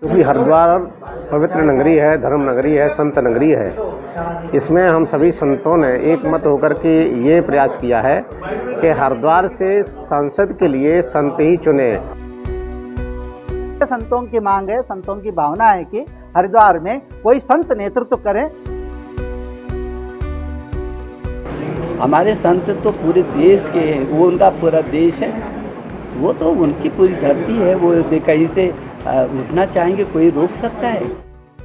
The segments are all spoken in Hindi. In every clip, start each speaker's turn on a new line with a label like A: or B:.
A: क्योंकि हरिद्वार पवित्र नगरी है, धर्म नगरी है, संत नगरी है। इसमें हम सभी संतों ने एक मत होकर के ये प्रयास किया है कि हरिद्वार से सांसद के लिए संत ही चुने।
B: संतों की मांग है, संतों की भावना है कि हरिद्वार में कोई संत नेतृत्व करे।
C: हमारे संत तो पूरे देश के हैं, वो उनका पूरा देश है, वो तो उनकी पूरी धरती है, वो कहीं से उठना चाहेंगे, कोई रोक सकता है।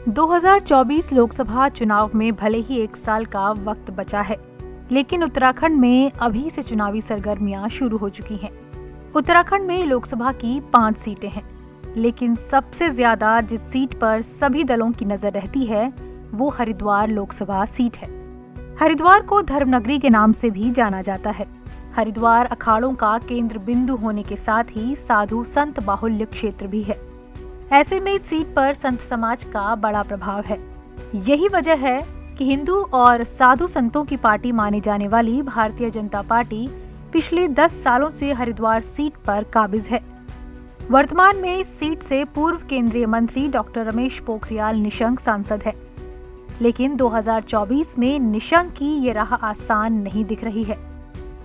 D: 2024 लोकसभा चुनाव में भले ही 1 साल का वक्त बचा है, लेकिन उत्तराखंड में अभी से चुनावी सरगर्मियां शुरू हो चुकी हैं। उत्तराखंड में लोकसभा की 5 सीटें हैं, लेकिन सबसे ज्यादा जिस सीट पर सभी दलों की नजर रहती है वो हरिद्वार लोकसभा सीट है। हरिद्वार को धर्मनगरी के नाम से भी जाना जाता है। हरिद्वार अखाड़ों का केंद्र बिंदु होने के साथ ही साधु संत बाहुल्य क्षेत्र भी है। ऐसे में इस सीट पर संत समाज का बड़ा प्रभाव है। यही वजह है कि हिंदू और साधु संतों की पार्टी मानी जाने वाली भारतीय जनता पार्टी पिछले 10 सालों से हरिद्वार सीट पर काबिज है। वर्तमान में इस सीट से पूर्व केंद्रीय मंत्री डॉक्टर रमेश पोखरियाल निशंक सांसद है, लेकिन 2024 में निशंक की ये राह आसान नहीं दिख रही है।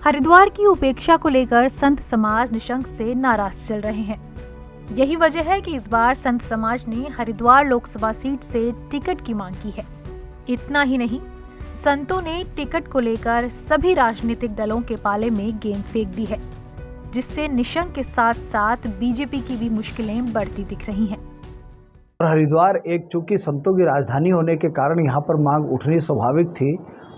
D: हरिद्वार की उपेक्षा को लेकर संत समाज निशंक से नाराज चल रहे हैं। यही वजह है कि इस बार संत समाज ने हरिद्वार लोकसभा सीट से टिकट की मांग की है। इतना ही नहीं, संतों ने टिकट को लेकर सभी राजनीतिक दलों के पाले में गेंद फेंक दी है, जिससे निशंक के साथ साथ बीजेपी की भी मुश्किलें बढ़ती दिख रही हैं।
E: हरिद्वार एक चूंकि संतों की राजधानी होने के कारण यहाँ पर मांग उठनी स्वाभाविक थी,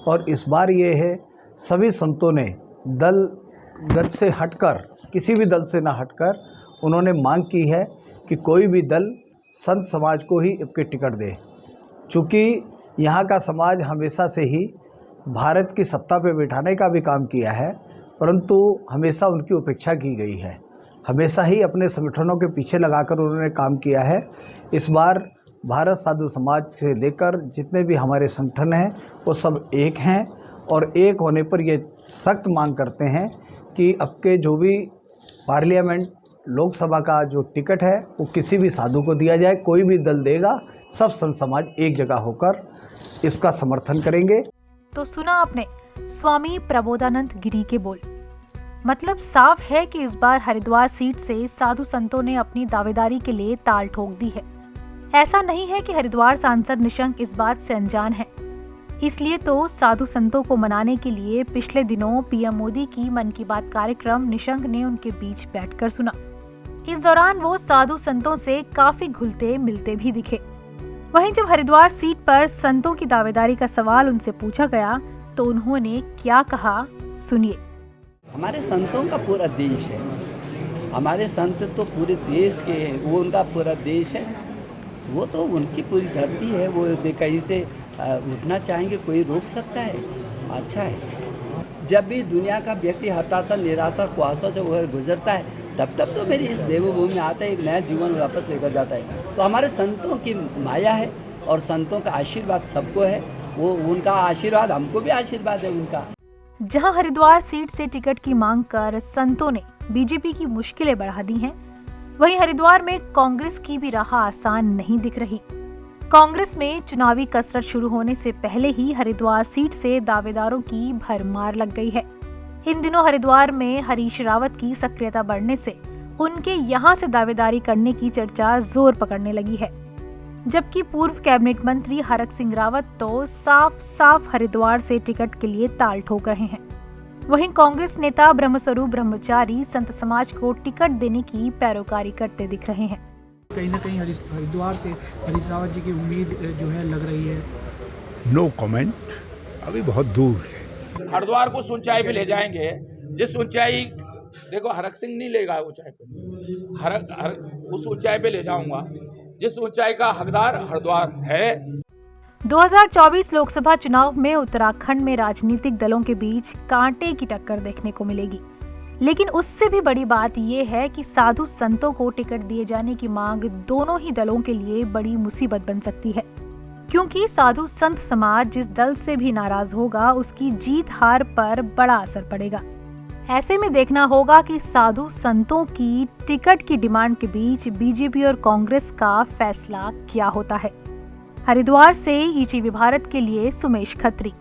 E: और इस बार ये है सभी संतों ने दलगत से हटकर, किसी भी दल से ना हटकर उन्होंने मांग की है कि कोई भी दल संत समाज को ही इसके टिकट दे। चूँकि यहाँ का समाज हमेशा से ही भारत की सत्ता पे बिठाने का भी काम किया है, परंतु हमेशा उनकी उपेक्षा की गई है। हमेशा ही अपने संगठनों के पीछे लगाकर उन्होंने काम किया है। इस बार भारत साधु समाज से लेकर जितने भी हमारे संगठन हैं वो सब एक हैं, और एक होने पर ये सख्त मांग करते हैं कि अब के जो भी पार्लियामेंट लोकसभा का जो टिकट है वो किसी भी साधु को दिया जाए। कोई भी दल देगा, सब संत समाज एक जगह होकर इसका समर्थन करेंगे।
D: तो सुना आपने स्वामी प्रबोधानंद गिरी के बोल। मतलब साफ है कि इस बार हरिद्वार सीट से साधु संतों ने अपनी दावेदारी के लिए ताल ठोक दी है। ऐसा नहीं है कि हरिद्वार सांसद निशंक इस बात से अनजान है। इसलिए तो साधु संतों को मनाने के लिए पिछले दिनों पीएम मोदी की मन की बात कार्यक्रम निशंक ने उनके बीच बैठकर सुना। इस दौरान वो साधु संतों से काफी घुलते मिलते भी दिखे। वहीं जब हरिद्वार सीट पर संतों की दावेदारी का सवाल उनसे पूछा गया तो उन्होंने क्या कहा, सुनिए।
C: हमारे संतों का पूरा देश है, हमारे संत तो पूरे देश के हैं, वो उनका पूरा देश है, वो तो उनकी पूरी धरती है, वो कहीं से उठना चाहेंगे, कोई रोक सकता है। अच्छा है, जब भी दुनिया का व्यक्ति हताशा, निराशा, कुआशा से वो गुजरता है, तब तो मेरी इस देवभूमि में आता है, एक नया जीवन वापस लेकर जाता है। तो हमारे संतों की माया है और संतों का आशीर्वाद सबको है, वो उनका आशीर्वाद हमको भी आशीर्वाद है उनका।
D: जहां हरिद्वार सीट से टिकट की मांग कर संतों ने बीजेपी की मुश्किलें बढ़ा दी हैं, वहीं हरिद्वार में कांग्रेस की भी राह आसान नहीं दिख रही। कांग्रेस में चुनावी कसरत शुरू होने से पहले ही हरिद्वार सीट से दावेदारों की भरमार लग गई है। इन दिनों हरिद्वार में हरीश रावत की सक्रियता बढ़ने से उनके यहां से दावेदारी करने की चर्चा जोर पकड़ने लगी है, जबकि पूर्व कैबिनेट मंत्री हरक सिंह रावत तो साफ हरिद्वार से टिकट के लिए ताल ठोक रहे हैं। वहीं कांग्रेस नेता ब्रह्मस्वरूप ब्रह्मचारी संत समाज को टिकट देने की पैरोकारी करते दिख रहे हैं।
F: कहीं ना कहीं हरिद्वार से हरीश रावत जी की उम्मीद जो है लग रही है।
G: नो कमेंट, अभी बहुत दूर है।
H: हरिद्वार को ऊंचाई पे ले जाएंगे, जिस ऊंचाई, देखो हरक सिंह नहीं लेगा ऊंचाई पे, हरक उस ऊंचाई पे ले जाऊंगा जिस ऊंचाई का हकदार हरिद्वार है।
D: 2024 लोकसभा चुनाव में उत्तराखंड में राजनीतिक दलों के बीच कांटे की टक्कर देखने को मिलेगी, लेकिन उससे भी बड़ी बात यह है कि साधु संतों को टिकट दिए जाने की मांग दोनों ही दलों के लिए बड़ी मुसीबत बन सकती है, क्योंकि साधु संत समाज जिस दल से भी नाराज होगा उसकी जीत हार पर बड़ा असर पड़ेगा। ऐसे में देखना होगा कि साधु संतों की टिकट की डिमांड के बीच बीजेपी और कांग्रेस का फैसला क्या होता है। हरिद्वार से ईटीवी भारत के लिए सुमेश खत्री।